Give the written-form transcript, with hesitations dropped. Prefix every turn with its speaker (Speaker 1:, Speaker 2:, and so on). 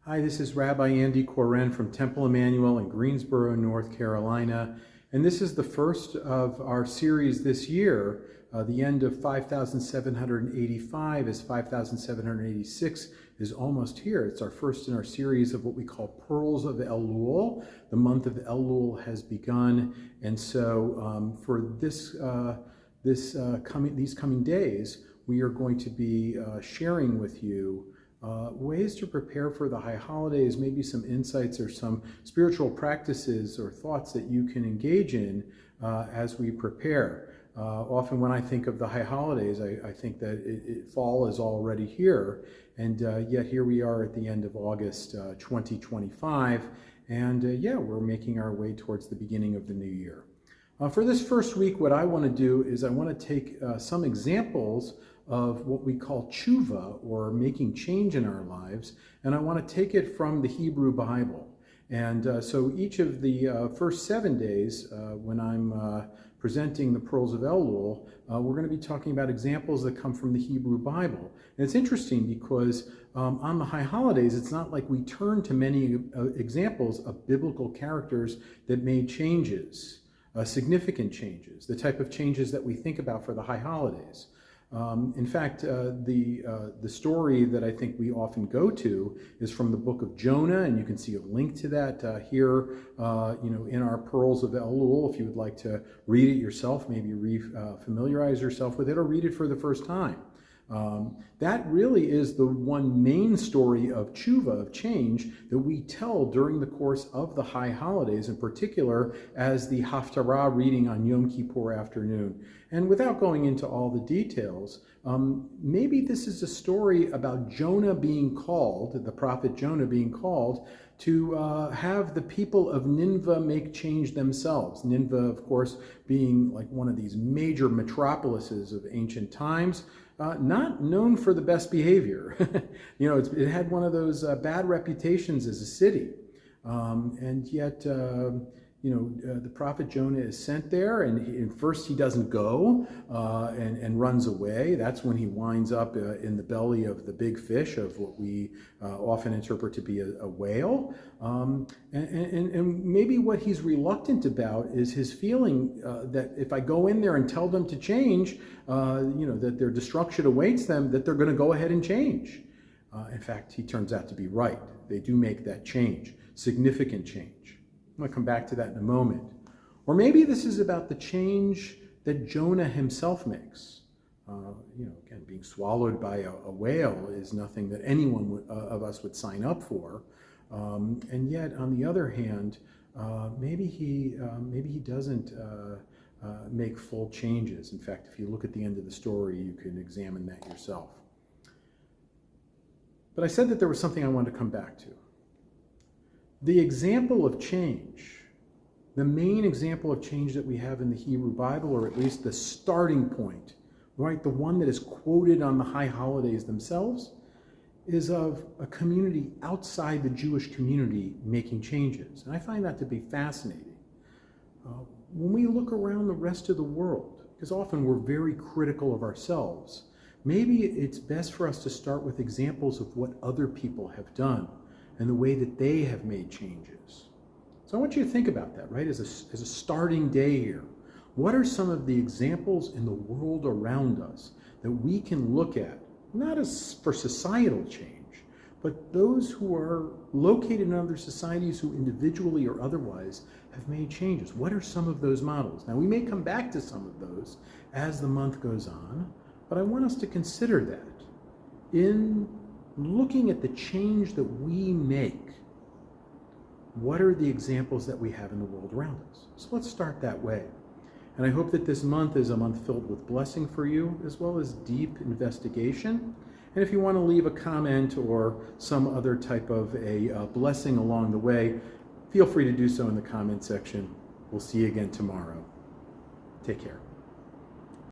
Speaker 1: Hi, this is Rabbi Andy Koren from Temple Emmanuel in Greensboro, North Carolina. And this is the first of our series this year. The end of 5,785 is 5,786 is almost here. It's our first in our series of what we call Pearls of Elul. The month of Elul has begun. And so for these coming days, we are going to be sharing with you ways to prepare for the high holidays, maybe some insights or some spiritual practices or thoughts that you can engage in as we prepare. Often when I think of the high holidays, I think that fall is already here, and yet here we are at the end of August 2025, and we're making our way towards the beginning of the new year. For this first week, what I want to do is I want to take some examples of what we call tshuva, or making change in our lives, and I want to take it from the Hebrew Bible. And so each of the first 7 days, when I'm presenting the Pearls of Elul, we're going to be talking about examples that come from the Hebrew Bible. And it's interesting because on the high holidays, it's not like we turn to many examples of biblical characters that made changes, significant changes, the type of changes that we think about for the high holidays. In fact, the story that I think we often go to is from the Book of Jonah, and you can see a link to that here, in our Pearls of Elul. If you would like to read it yourself, maybe familiarize yourself with it, or read it for the first time. That really is the one main story of tshuva, of change, that we tell during the course of the high holidays, in particular as the Haftarah reading on Yom Kippur afternoon. And without going into all the details, maybe this is a story about Jonah being called, the prophet Jonah being called, to have the people of Nineveh make change themselves. Nineveh, of course, being like one of these major metropolises of ancient times, not known for the best behavior. It had one of those bad reputations as a city. And yet, the prophet Jonah is sent there, and first he doesn't go and runs away. That's when he winds up in the belly of the big fish, of what we often interpret to be a whale. And maybe what he's reluctant about is his feeling that if I go in there and tell them to change, that their destruction awaits them, that they're going to go ahead and change. In fact, he turns out to be right. They do make that change, significant change. I'm going to come back to that in a moment. Or maybe this is about the change that Jonah himself makes. Again, being swallowed by a whale is nothing that anyone of us would sign up for. And yet, on the other hand, maybe he doesn't make full changes. In fact, if you look at the end of the story, you can examine that yourself. But I said that there was something I wanted to come back to. The example of change, the main example of change that we have in the Hebrew Bible, or at least the starting point, right, the one that is quoted on the high holidays themselves, is of a community outside the Jewish community making changes. And I find that to be fascinating. When we look around the rest of the world, because often we're very critical of ourselves, maybe it's best for us to start with examples of what other people have done and the way that they have made changes. So I want you to think about that, right, as a starting day here. What are some of the examples in the world around us that we can look at, not as for societal change, but those who are located in other societies who individually or otherwise have made changes? What are some of those models? Now, we may come back to some of those as the month goes on, but I want us to consider that in looking at the change that we make. What are the examples that we have in the world around us? So let's start that way. And I hope that this month is a month filled with blessing for you, as well as deep investigation. And if you want to leave a comment or some other type of a blessing along the way, feel free to do so in the comment section. We'll see you again tomorrow. Take care.